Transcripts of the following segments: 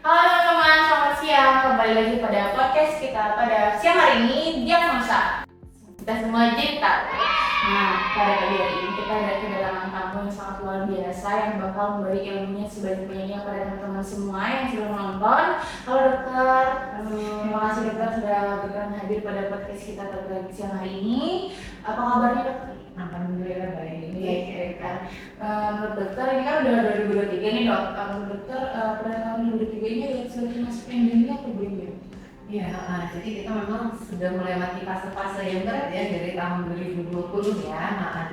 Halo teman-teman, selamat siang. Kembali lagi pada podcast kita pada siang hari ini, Diagnosa. Kita semua jadi tahu. Nah, pada pagi hari ini kita ada kedatangan tamu yang sangat luar biasa yang bakal memberi ilmunya sebanyak-banyaknya kepada teman-teman semua yang sudah menonton. Halo dokter. Halo. Terima kasih dokter sudah berkenan hadir pada podcast kita pada siang hari ini. Apa kabarnya dokter? Alhamdulillah baik. Kan. Menurut dokter ini kan udah 2023 nih dok. Menurut dokter pada tahun 2023 ini lihat sudah masuk endemi atau belum ya? Iya, jadi kita memang sudah melewati fase-fase yang berat ya dari tahun 2020 ya.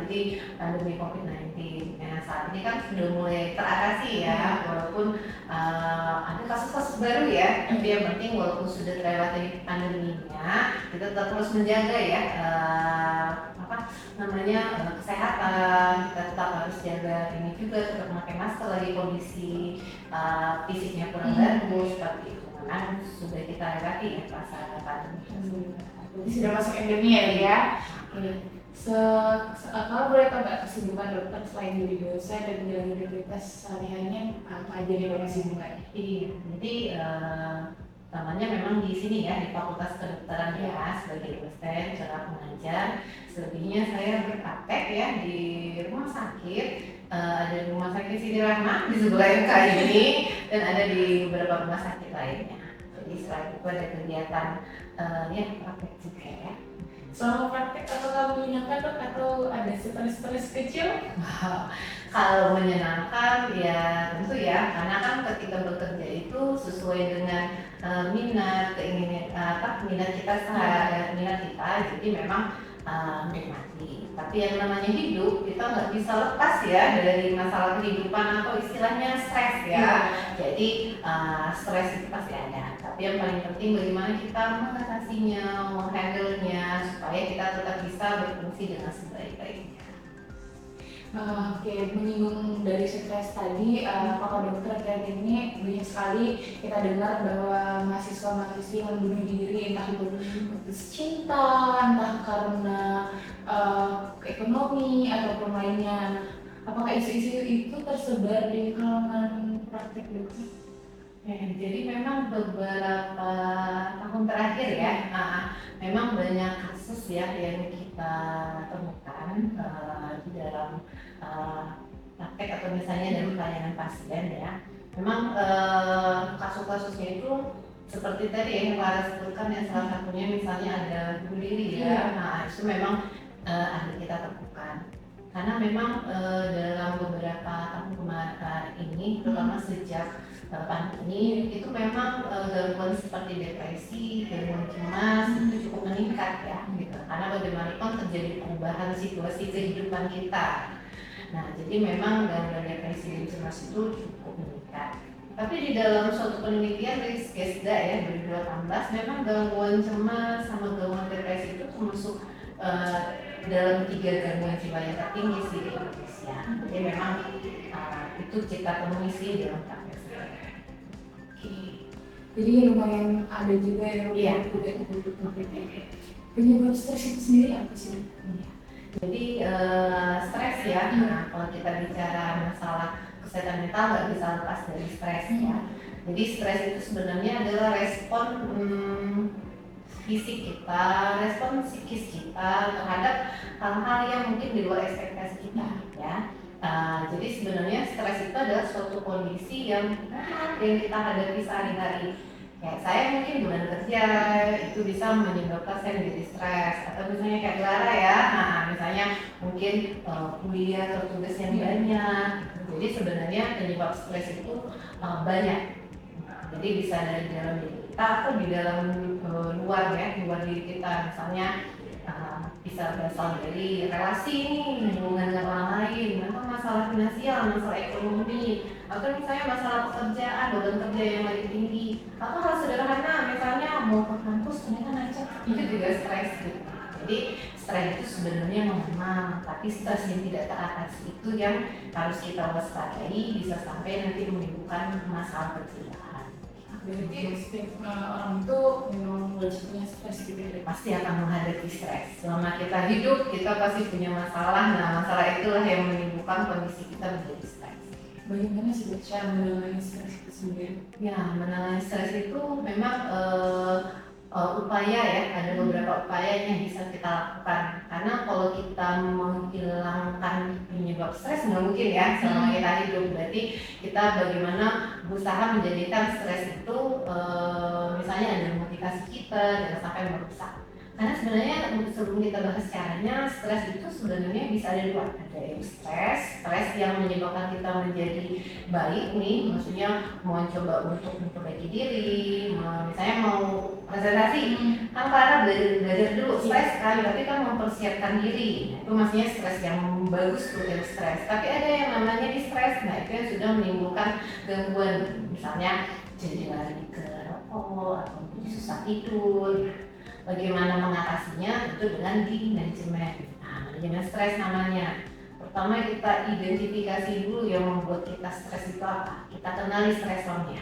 Jadi pandemi COVID-19. Nah, saat ini kan sudah mulai teratasi ya, walaupun ada kasus-kasus baru ya. Tapi yang penting walaupun sudah terlewati pandeminya, kita tetap terus menjaga ya kesehatan. Kita tetap harus jaga ini juga, tetap memakai masker lagi kondisi fisiknya kurang bagus seperti itu. Kan sudah kita lewati ya masa pandemi. Jadi sudah masuk endemi ya. Kalau boleh tahu nggak kesibukan dokter selain jadi dosen dan menjalani aktivitas sehari-harinya apa aja nih dokter kesibukannya? Iya, jadi namanya memang di sini ya di Fakultas Kedokteran ya sebagai dosen cara mengajar. Selebihnya saya berpraktek ya di rumah sakit. Ada di rumah sakit Siti Rahma di sebelah MK ini dan ada di beberapa rumah sakit lainnya. Jadi selain itu ada kegiatan ya praktek juga ya. Selama praktek apakah menyenangkan dok atau ada stres kecil? Kalau menyenangkan ya tentu ya, karena kan ketika bekerja itu sesuai dengan minat, keinginan minat kita minat kita, jadi memang menikmati. Tapi yang namanya hidup kita nggak bisa lepas ya dari masalah kehidupan atau istilahnya stres ya. Jadi stres itu pasti ada. Tapi yang paling penting bagaimana kita mengatasinya, menghandle-nya supaya kita tetap bisa berfungsi dengan sebaik-baiknya. Oke, menyinggung dari stres tadi, apakah dokter akhir ini banyak sekali kita dengar bahwa mahasiswa-mahasiswi yang bunuh diri entah itu putus cinta, entah karena ekonomi ataupun lainnya. Apakah isu-isu itu tersebar di kalangan praktek dokter? Jadi memang beberapa tahun terakhir ya, memang banyak kasus ya yang kita temukan di dalam praktek atau misalnya dari pelayanan pasien ya. Memang kasus-kasusnya itu seperti tadi yang Clara sebutkan ya, salah satunya misalnya ada bunuh diri ya. Itu memang ada kita temukan. Karena memang dalam beberapa tahun kemarin ini, terutama sejak pandemi itu memang gangguan seperti depresi, gangguan cemas itu cukup meningkat ya, gitu. Karena bagaimanapun terjadi perubahan situasi kehidupan kita. Nah, jadi memang gangguan depresi dan cemas itu cukup meningkat. Tapi di dalam suatu penelitian dari Skesda ya 2018 memang gangguan cemas sama gangguan depresi itu termasuk dalam 3 gangguan jiwa yang tertinggi sih di Indonesia. Jadi memang itu kita temui sih dalam praktek. Jadi lumayan ada juga yang penyebab stres itu sendiri apa sih? Jadi stres ya. Kalau kita bicara masalah kesehatan mental nggak bisa lepas dari stres ya. Jadi stres itu sebenarnya adalah respon fisik kita, respon psikis kita terhadap hal-hal yang mungkin di luar ekspektasi kita ya. Jadi sebenarnya stres itu adalah suatu kondisi yang kita hadapi sehari-hari. Ya, saya mungkin bulan kerja itu bisa menyebabkan saya menjadi stres, atau misalnya kayak Clara ya, misalnya mungkin kuliah atau tugas yang banyak. Jadi sebenarnya penyebab stres itu banyak. Jadi bisa dari dalam diri kita atau di dalam luar diri kita, misalnya bisa berasal dari relasi ini, hubungan dengan orang lain, atau masalah finansial, masalah ekonomi, atau misalnya masalah pekerjaan, beban kerja yang lebih tinggi, atau hal sederhana misalnya mau ke kampus ternyata macet, itu juga stres gitu. Jadi stres itu sebenarnya normal, tapi stres yang tidak teratasi itu yang harus kita waspadai, bisa sampai nanti menimbulkan masalah kecelakaan. Berarti orang itu memang wajib punya stres gitu ya? Pasti akan menghadapi stres. Selama kita hidup, kita pasti punya masalah. Nah, masalah itulah yang menimbulkan kondisi kita menjadi stres. bagaimana sih cara menangani stres itu sendiri? Ya, menangani stres itu memang upaya ya, ada beberapa upaya yang bisa kita lakukan. Karena kalau kita menghilangkan penyebab stres nggak mungkin ya selama kita hidup. Berarti kita bagaimana berusaha menjadikan stres itu misalnya ada motivasi kita jangan sampai merusak. Karena sebenarnya sebelum kita bahas caranya, stres itu sebenarnya bisa ada dua. Ada yang stres yang menyebabkan kita menjadi baik nih, maksudnya mau coba untuk memperbaiki diri, misalnya mau presentasi, kan karena belajar dulu stres kan, tapi kan mempersiapkan diri. Nah, itu maksudnya stres yang bagus tuh yang stres. Tapi ada yang namanya stres, nah itu yang sudah menimbulkan gangguan, misalnya jadi lari ke rokok atau susah tidur. Bagaimana mengatasinya itu dengan di manajemen. Nah, manajemen stres namanya. Pertama kita identifikasi dulu yang membuat kita stres itu apa. Kita kenali stresornya.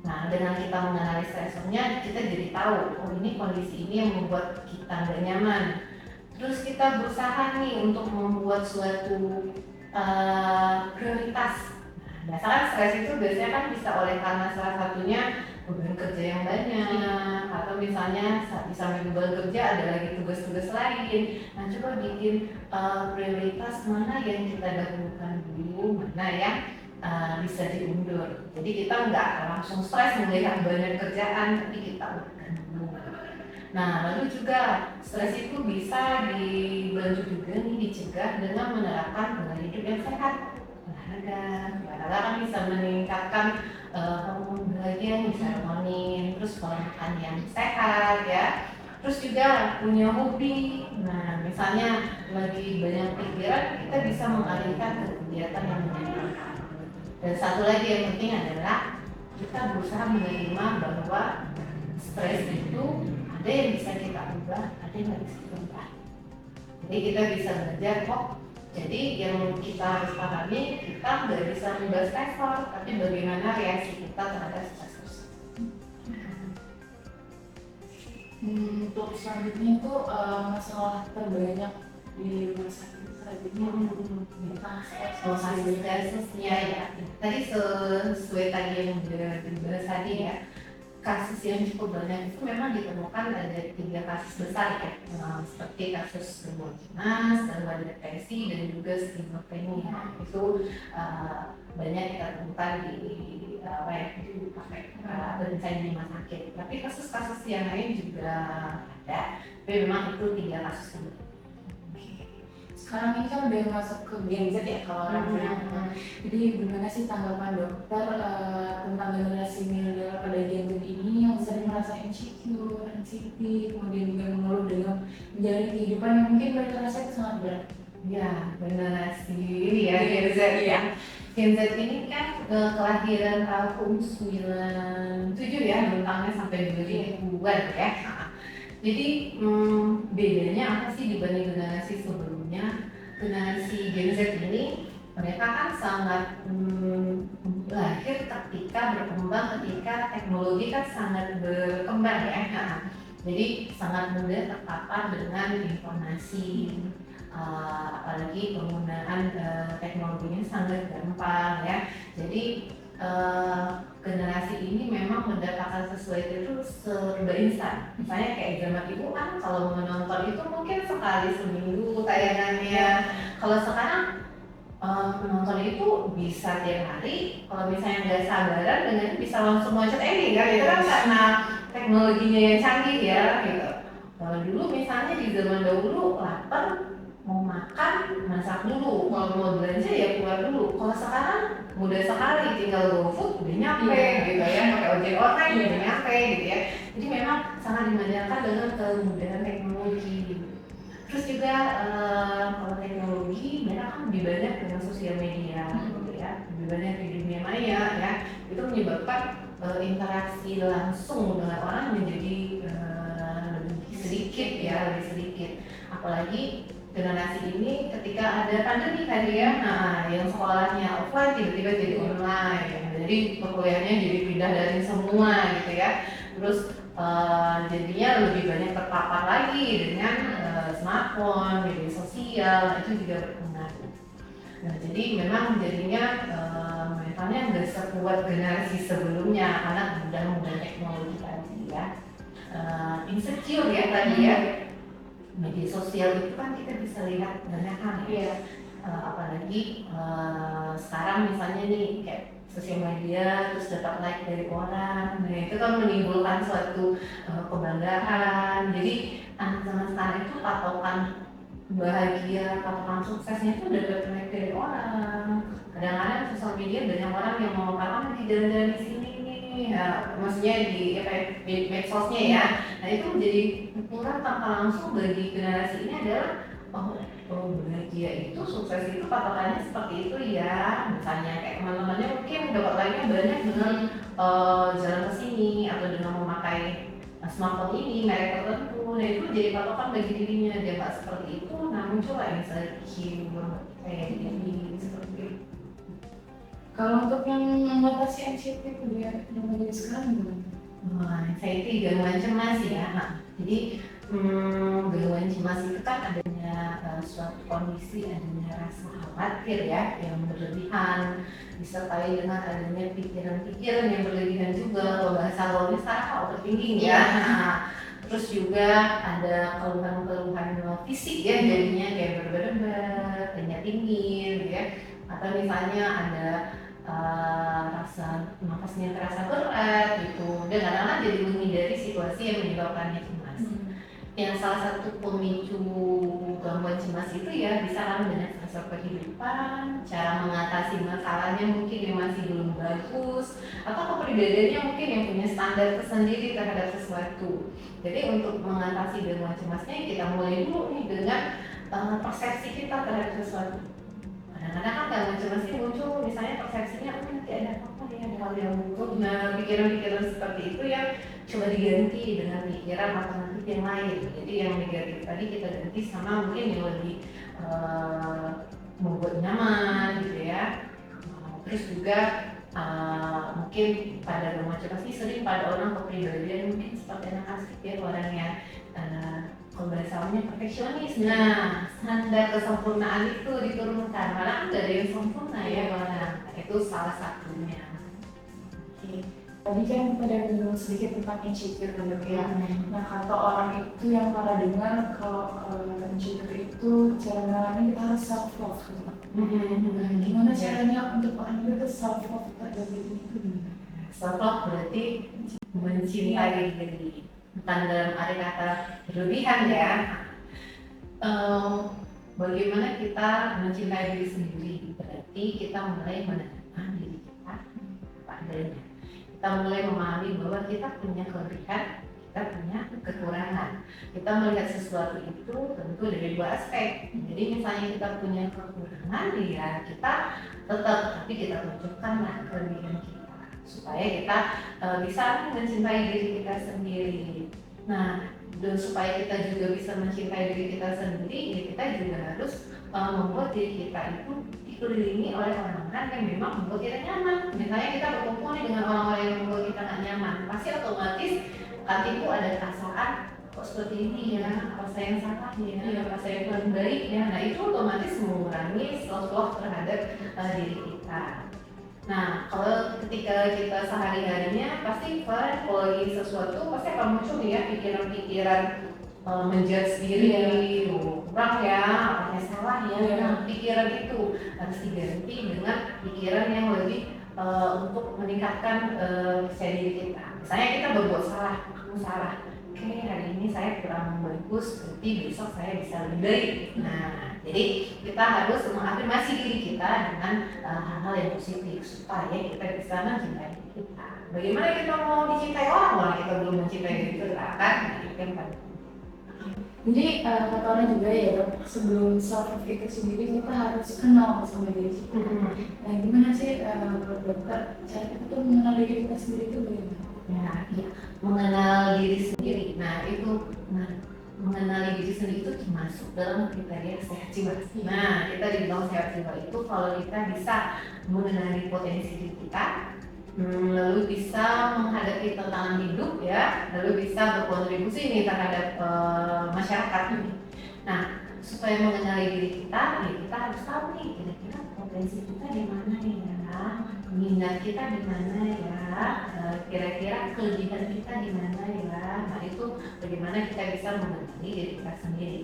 Nah, dengan kita mengenali stresornya, kita jadi tahu, oh ini kondisi ini yang membuat kita nggak nyaman. Terus kita berusaha nih untuk membuat suatu prioritas. Nah, biasanya stres itu biasanya kan bisa oleh karena salah satunya beban kerja yang banyak, atau misalnya di samping beban kerja ada lagi tugas-tugas lain. Nah, coba bikin prioritas mana yang kita dahulukan dulu, mana yang bisa diundur. Jadi kita nggak langsung stres melihat banyak kerjaan, tapi kita urutkan dulu. Nah, lalu juga stres itu bisa dibantu juga nih dicegah dengan menerapkan pola hidup yang sehat. Olahraga kan bisa meningkatkan hormon bahagia, serotonin, terus pola makan yang sehat ya. Terus juga punya hobi. Nah, misalnya lagi banyak pikiran, kita bisa mengalihkan ke kegiatan yang menyenangkan. Dan satu lagi yang penting adalah kita berusaha menerima bahwa stres itu ada yang bisa kita ubah, ada yang nggak bisa kita ubah. Jadi kita bisa belajar kok. Jadi yang kita harus pahami, kita nggak bisa mengubah stresor, tapi bagaimana reaksi kita terhadap stres tersebut. Untuk selanjutnya itu masalah terbanyak di rumah sakit selanjutnya kasusnya ya. Tadi sesuai tadi yang udah dibahas tadi ya, kasus yang cukup banyak itu memang ditemukan ada 3 kasus besar ya, seperti kasus gangguan cemas, gangguan depresi, dan juga skizofrenia. Itu banyak kita temukan di berencana di rumah sakit. Tapi kasus-kasus yang lain juga ada, tapi memang itu 3 kasus yang sekarang ini kan udah masuk ke Gen Z ya kalau orang bilang. Jadi gimana sih tanggapan dokter tentang generasi milenial pada Gen Z ini yang sering merasa insecure, anxiety, kemudian juga mengeluh dengan menjalani kehidupan yang mungkin mereka rasa itu sangat berat. Ya, generasi ini ya Gen Z ya. Gen Z ini kan kelahiran tahun 97 ya, rentangnya sampai 2000-an ya. Jadi bedanya apa sih dibanding generasi sebelumnya? Generasi Gen Z ini mereka kan sangat lahir ketika berkembang, ketika teknologi kan sangat berkembang ya. Jadi sangat mudah terpapar dengan informasi, apalagi penggunaan teknologinya sangat gampang ya. Jadi generasi ini memang mendapatkan sesuatu itu serba instan. Misalnya kayak zaman ibu kan kalau menonton itu mungkin sekali seminggu tayangannya. Kalau sekarang menonton itu bisa tiap hari. Kalau misalnya nggak sabaran dengan bisa langsung loncat ending kan, itu kan karena teknologinya yang canggih ya gitu. Kalau dulu misalnya di zaman dahulu lapar mau makan masak dulu, kalau mau belanja ya keluar dulu. Kalau sekarang mudah sekali, tinggal GoFood udah nyampe gitu ya, pakai ojek online udah nyampe gitu ya. Jadi memang sangat dimanjakan dengan kemudahan teknologi. Terus juga kalau teknologi mereka kan lebih banyak dengan sosial media gitu ya, lebih banyak di dunia maya ya. Itu menyebabkan interaksi langsung dengan orang menjadi lebih sedikit ya, lebih sedikit. Apalagi generasi ini ketika ada pandemi tadi ya, nah yang sekolahnya offline tiba-tiba jadi online ya. Jadi perkuliahannya jadi pindah dari semua gitu ya. Terus jadinya lebih banyak terpapar lagi dengan smartphone, media sosial, itu juga berpengaruh. Nah, jadi memang jadinya mentalnya nggak sekuat generasi sebelumnya karena mudah teknologi tadi ya. Insecure ya tadi ya, media sosial itu kan kita bisa lihat banyak hal ya. Apalagi sekarang misalnya nih kayak sosial media terus dapat like dari orang, nah itu kan menimbulkan suatu kebanggaan. Jadi anak zaman sekarang itu patokan bahagia, patokan suksesnya itu dapat like dari orang. Kadang-kadang sosial media banyak orang yang mau lagi jalan-jalan di sini nih, maksudnya di medsosnya ya. Nah itu menjadi ukuran tanpa langsung bagi generasi ini adalah bahagia itu, sukses itu patokannya seperti itu ya. Misalnya kayak teman-temannya mungkin dapat like-nya banyak dengan jalan ke sini atau dengan memakai smartphone ini merek tertentu. Nah itu jadi patokan bagi dirinya. Dia nggak seperti itu, nah muncul lah insecure kayak gini seperti itu. Kalau untuk yang mengatasi anxiety itu dia yang menjadi sekarang gimana? Anxiety gangguan cemas ya. Jadi gangguan cemas itu kan adanya suatu kondisi, adanya rasa khawatir ya yang berlebihan, disertai dengan adanya pikiran-pikiran yang berlebihan juga. Kalau bahasa gaulnya sekarang overthinking ya. Terus juga ada keluhan-keluhan fisik ya, jadinya kayak berdebar-debar, keringat dingin gitu ya. Atau misalnya ada rasa nafasnya terasa berat gitu, dan kadang-kadang jadi menghindari situasi yang menyebabkannya cemas. Yang salah satu pemicu gangguan cemas itu ya bisa kan dengan faktor kehidupan, cara mengatasi masalahnya mungkin yang masih belum bagus, atau kepribadiannya mungkin yang punya standar tersendiri terhadap sesuatu. Jadi untuk mengatasi gangguan cemasnya kita mulai dulu nih dengan persepsi kita terhadap sesuatu. Kadang-kadang kan gangguan cemas ini muncul misalnya persepsinya nanti ada apa ya, ada hal yang muncul. Nah pikiran-pikiran seperti itu yang coba diganti dengan pikiran alternatif yang lain. Jadi yang negatif tadi kita ganti sama mungkin yang lebih membuat nyaman gitu ya. Terus juga mungkin pada gangguan cemas ini sering pada orang kepribadian mungkin seperti anak asik ya, orang yang kalau bahasanya perfeksionis. Nah standar kesempurnaan itu diturunkan, malah nggak ada yang sempurna ya orang. Itu salah satunya. Tadi kan pada menyinggung sedikit tentang insecure dulu ya. Nah kata orang itu yang pernah dengar kalau insecure itu cara mengalami kita harus self love gitu. Gimana caranya untuk orang itu self love terhadap diri itu? Self love berarti mencintai diri, bukan dalam arti kata berlebihan ya. Bagaimana kita mencintai diri sendiri? Berarti kita mulai menerima diri kita apa adanya. Kita mulai memahami bahwa kita punya kelebihan, kita punya kekurangan. Kita melihat sesuatu itu tentu dari dua aspek. Jadi misalnya kita punya kekurangan, ya kita tetap, tapi kita tunjukkanlah kelebihan kita supaya kita bisa mencintai diri kita sendiri. Nah, dan supaya kita juga bisa mencintai diri kita sendiri, ya kita juga harus membuat diri kita itu dikelilingi oleh orang-orang yang memang membuat kita nyaman. Misalnya kita berkumpul dengan orang-orang yang membuat kita nggak nyaman, pasti otomatis hatiku ada perasaan kok seperti ini ya, apa saya yang salah ya, apa saya yang kurang baik ya. Nah itu otomatis mengurangi self-love terhadap diri kita. Nah, kalau ketika kita sehari-harinya pasti kalau lagi sesuatu pasti akan muncul ya pikiran-pikiran menjudge diri, kurang ya, apanya salah ya. Nah, pikiran itu harus diganti dengan pikiran yang lebih untuk meningkatkan percaya diri kita. Misalnya kita berbuat salah, aku salah. Oke, hari ini saya kurang bagus, berarti besok saya bisa lebih baik. Nah, jadi kita harus mengafirmasi diri kita dengan hal-hal yang positif supaya kita bisa mencintai diri kita. Bagaimana kita mau dicintai orang kalau kita belum mencintai diri kita kan? Nah, itu yang penting. Jadi kata orang juga ya dok, sebelum self love itu sendiri kita harus kenal sama diri kita. Nah gimana sih dokter cara kita tuh mengenal diri kita sendiri itu bagaimana? Ya, mengenal diri sendiri. Nah itu, mengenali diri sendiri itu termasuk dalam kriteria sehat jiwa. Nah kita dibilang sehat jiwa itu kalau kita bisa mengenali potensi diri kita, lalu bisa menghadapi tantangan hidup ya, lalu bisa berkontribusi nih terhadap masyarakat ini. Nah supaya mengenali diri kita, ya kita harus tahu nih kira-kira potensi kita di mana nih ya. minat kita di mana ya, kira-kira kelebihan kita di mana ya. Nah itu bagaimana kita bisa mengenali diri kita sendiri.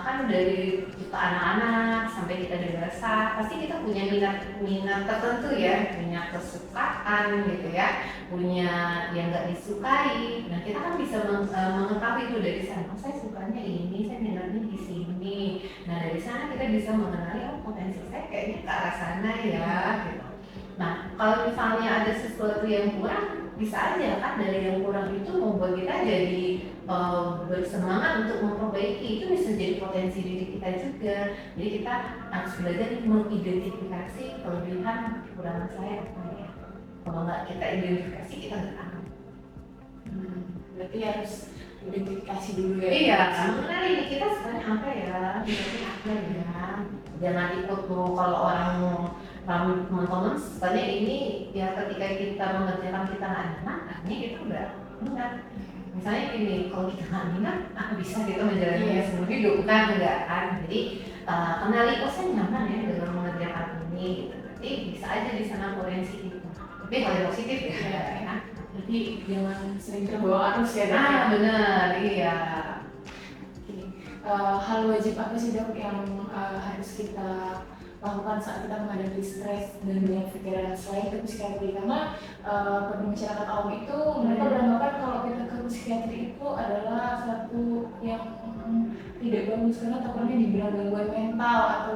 Kan dari kita anak-anak sampai kita dewasa pasti kita punya minat tertentu ya, punya kesukaan gitu ya, punya yang nggak disukai. Nah kita kan bisa mengetahui itu dari sana. Oh, saya sukanya ini, saya minatnya di sini. Nah dari sana kita bisa mengenali oh potensi saya kayaknya ke arah sana ya gitu. Nah, kalau misalnya ada sesuatu yang kurang, bisa aja kan dari yang kurang itu membuat kita jadi bersemangat untuk memperbaiki. Itu bisa jadi potensi diri kita juga. Jadi kita harus belajar mengidentifikasi kelebihan kekurangan saya apa ya. Kalau nggak kita identifikasi, kita nggak tahu. Berarti harus identifikasi dulu ya. Iya, sebenarnya ini kita sebenarnya apa ya? Kita apa ya? Jangan ikut tuh kalau orang teman-teman sebenarnya ini ya ketika kita mengerjakan kita nggak nyaman, artinya kita udah enggak. Misalnya gini, kalau kita nggak minat, apa bisa kita menjalani seumur hidup kan enggak kan? Jadi kenali oh saya nyaman ya dalam mengerjakan ini, gitu. Jadi bisa aja di sana potensi itu. Tapi kalau positif ya. Jadi jangan sering terbawa arus ya. Benar, iya. Hal wajib apa sih dok yang harus kita lakukan saat kita menghadapi stres dan banyak pikiran selain ke psikiatri? Karena pada masyarakat awam itu mereka beranggapan kalau kita ke psikiatri itu adalah satu yang tidak bagus karena takutnya dibilang gangguan mental atau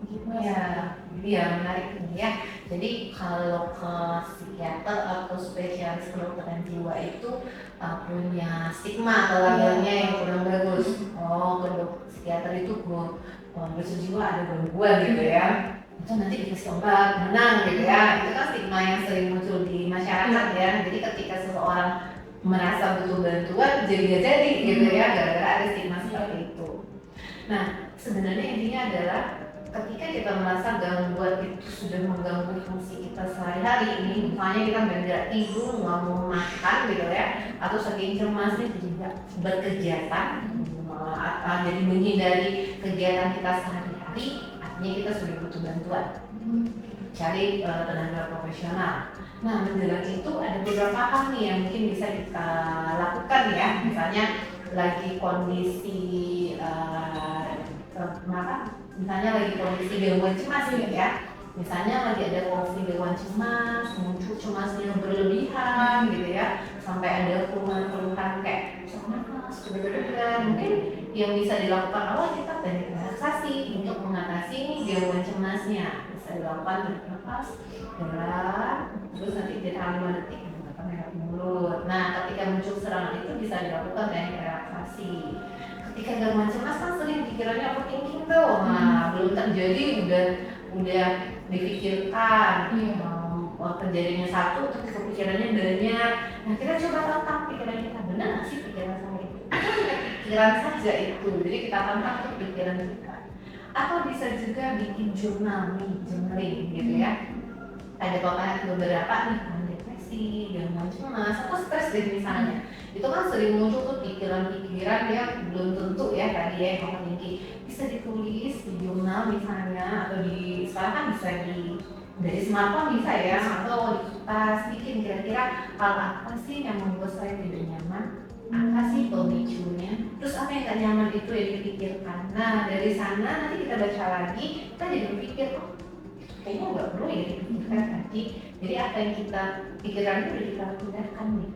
gimana? Iya menarik ini ya. Jadi kalau ke psikiater atau spesialis kedokteran jiwa itu punya stigma atau labelnya yang kurang bagus. Oh, ke psikiater itu berjiwa ada gangguan gitu ya. Itu nanti dikasih obat menang gitu ya. Itu kan stigma yang sering muncul di masyarakat ya. Jadi ketika seseorang merasa butuh bantuan jadi gak jadi gitu ya, gara-gara ada stigma seperti itu. Nah, sebenarnya intinya adalah ketika kita merasa gangguan itu sudah mengganggu fungsi kita sehari-hari ini, misalnya kita nggak tidur, nggak mau makan gitu ya, atau saking cemasnya tidak berkegiatan, jadi menghindari kegiatan kita sehari-hari, artinya kita sudah butuh bantuan. Cari tenaga profesional. Nah, menjelang itu ada beberapa hal nih yang mungkin bisa kita lakukan ya, misalnya lagi kondisi misalnya lagi kondisi gangguan cemas gitu ya, misalnya lagi ada kondisi gangguan cemas, muncul cemas yang berlebihan gitu ya, sampai ada keluhan-keluhan kayak sesak nafas, berat-berat, mungkin yang bisa dilakukan awal kita teknik relaksasi untuk mengatasi gangguan cemasnya. Bisa dilakukan tarik nafas berat, terus nanti ditahan 5 detik menggunakan lewat mulut. Nah, ketika muncul serangan itu bisa dilakukan teknik relaksasi. Ketika gangguan cemas kan sering pikirannya overthinking tuh, nah belum terjadi udah dipikirkan, terjadinya satu terus kepikirannya banyak. Nah kita coba tantang pikiran kita, benar nggak sih pikiran saya itu? Pikiran saja itu, jadi kita tantang tuh pikiran kita. Atau bisa juga bikin jurnal nih, journaling gitu ya. Ada beberapa nih, depresi, gangguan cemas, atau stres deh misalnya. Itu kan sering muncul tuh pikiran-pikiran yang belum tentu ya tadi ya yang overthinking. Bisa ditulis di jurnal misalnya, atau sekarang kan bisa dari smartphone bisa ya, atau di kertas bikin kira-kira hal apa sih yang membuat saya tidak nyaman, apa sih pemicunya, terus apa yang gak nyaman itu yang dipikirkan. Nah dari sana nanti kita baca lagi, kita jadi berpikir oh kayaknya nggak perlu ya dipikirkan tadi. Jadi apa yang kita pikiran itu udah kita pindahkan nih.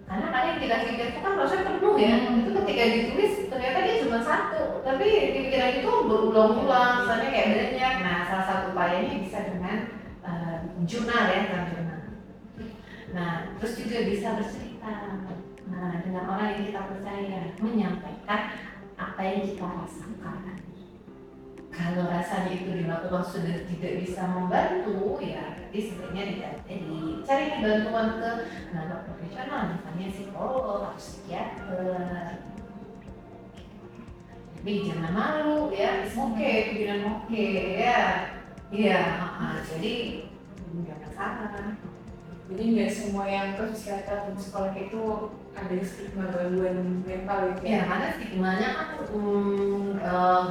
Karena kan yang kita pikir itu kan prosesnya penuh ya. Itu ketika ditulis ternyata dia cuma satu, tapi di pikiran itu berulang-ulang, misalnya kayak banyak. Nah salah satu upayanya bisa dengan jurnal ya, jurnal. Nah terus juga bisa bercerita. Nah dengan orang yang kita percaya, menyampaikan apa yang kita rasakan. Kalau rasanya itu dilakukan sudah tidak bisa membantu, ya berarti sebenarnya dicari bantuan ke tenaga profesional, misalnya psikolog atau psikiater. Tapi jangan malu ya, it's okay, pikiran oke ya. Iya, jadi nggak masalah. Jadi nggak semua yang psikoterapeuta atau psikolog itu ada stigma gangguan mental gitu Ya, karena stigmanya kan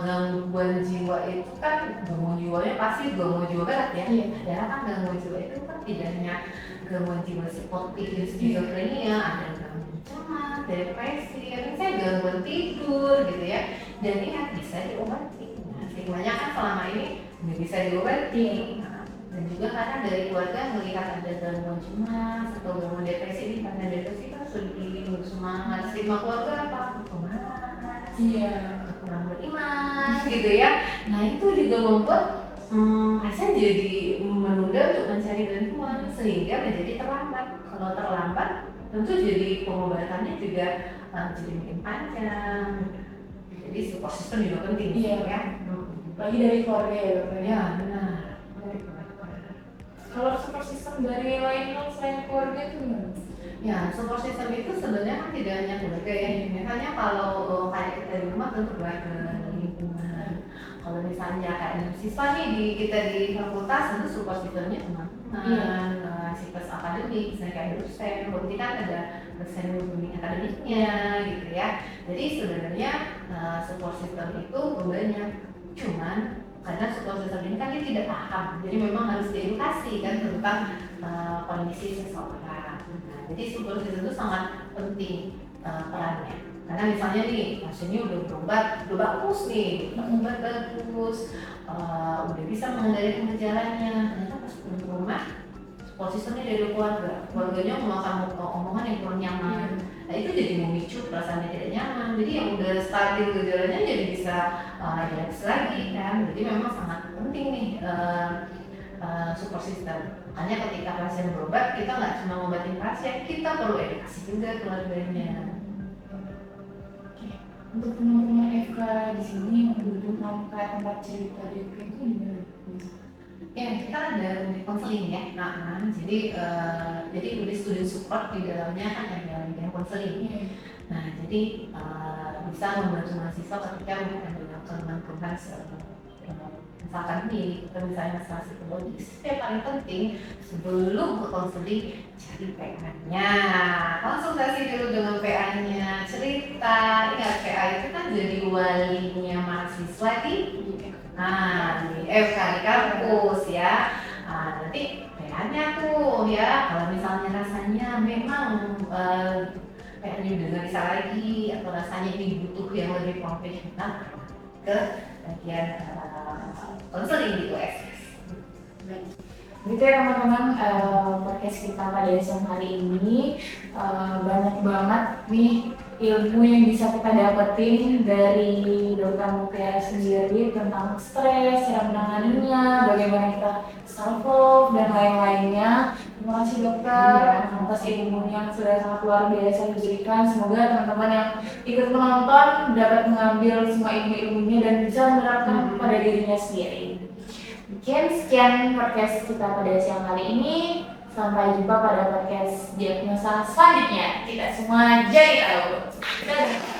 gangguan jiwa itu kan gangguan jiwanya pasti gangguan jiwa berat ya. Iya. Karena kan gangguan jiwa itu kan tidak hanya gangguan jiwa seperti skizofrenia, ada gangguan cemas, depresi, misalnya gangguan tidur gitu ya. Dan ini bisa diobati. Nah, stigmanya kan selama ini nggak bisa diobati. Nah, dan juga karena dari keluarga melihat ada gangguan cemas atau gangguan depresi ini, karena depresi kan sedih, semangat, stigma keluarga apa? Pemalas, Iya. kurang beriman gitu ya. Nah itu juga membuat Hasan jadi menunda untuk mencari bantuan sehingga menjadi terlambat. Kalau terlambat tentu jadi pengobatannya juga jadi makin panjang. Jadi support system juga penting ya. Lagi dari keluarga ya dokter. Ya benar. Kalau support system dari lain selain keluarga itu gimana? Ya, support system itu sebenarnya kan tidak hanya keluarga ya. Misalnya kalau kayak kita di rumah tentu keluarga, lingkungan. Kalau misalnya kayak siswa nih kita di fakultas tentu support systemnya teman-teman, siklus akademik, misalnya kayak dosen, berarti kan ada dosen bimbing akademiknya gitu ya. Jadi sebenarnya support system itu banyak, cuman karena support system ini kan dia tidak paham, jadi memang harus diedukasi kan tentang kondisi seseorang. Nah, jadi support system itu sangat penting perannya. Karena misalnya nih pasiennya udah berobat, udah bagus nih, obat bagus, udah bisa mengendalikan gejalanya, ternyata pas pulang ke rumah support systemnya dari keluarganya memakan omongan yang kurang nyaman. Nah itu jadi memicu perasaannya tidak nyaman. Jadi yang udah stabil gejalanya jadi bisa relaks lagi kan. Jadi memang sangat penting nih support system. Makanya ketika pasien berobat, kita nggak cuma ngobatin pasien, kita perlu edukasi juga keluarganya. Untuk teman-teman FK di sini yang belum kayak tempat cerita DP itu gimana? Ya, kita ada unit konseling ya. Nah, jadi unit student support di dalamnya kan ada unit konseling. Nah, jadi bisa membantu mahasiswa ketika ada keluhan misalkan nih kita misalnya masalah psikologis. Yang paling penting sebelum ke konseling cari PA-nya, konsultasi dulu dengan PA-nya, cerita. Ingat PA itu kan jadi walinya mahasiswa di FK di kampus ya. Nanti PA-nya tuh ya, kalau misalnya rasanya memang PA-nya udah nggak bisa lagi atau rasanya ini butuh yang lebih profesional, ke bagian konseling gitu Gitu ya teman-teman, podcast kita pada siang hari ini banyak banget nih ilmu yang bisa kita dapetin dari Dokter Mutiara sendiri tentang stres, cara menanganinya, bagaimana kita self love dan lain-lainnya. Terima kasih dokter atas ilmu yang sudah sangat luar biasa diberikan. Semoga teman-teman yang ikut menonton dapat mengambil semua ilmu-ilmunya dan bisa menerapkan pada dirinya sendiri. Mungkin sekian podcast kita pada siang hari ini. Sampai jumpa pada podcast diagnosa selanjutnya. Kita semua jadi tahu. Dadah.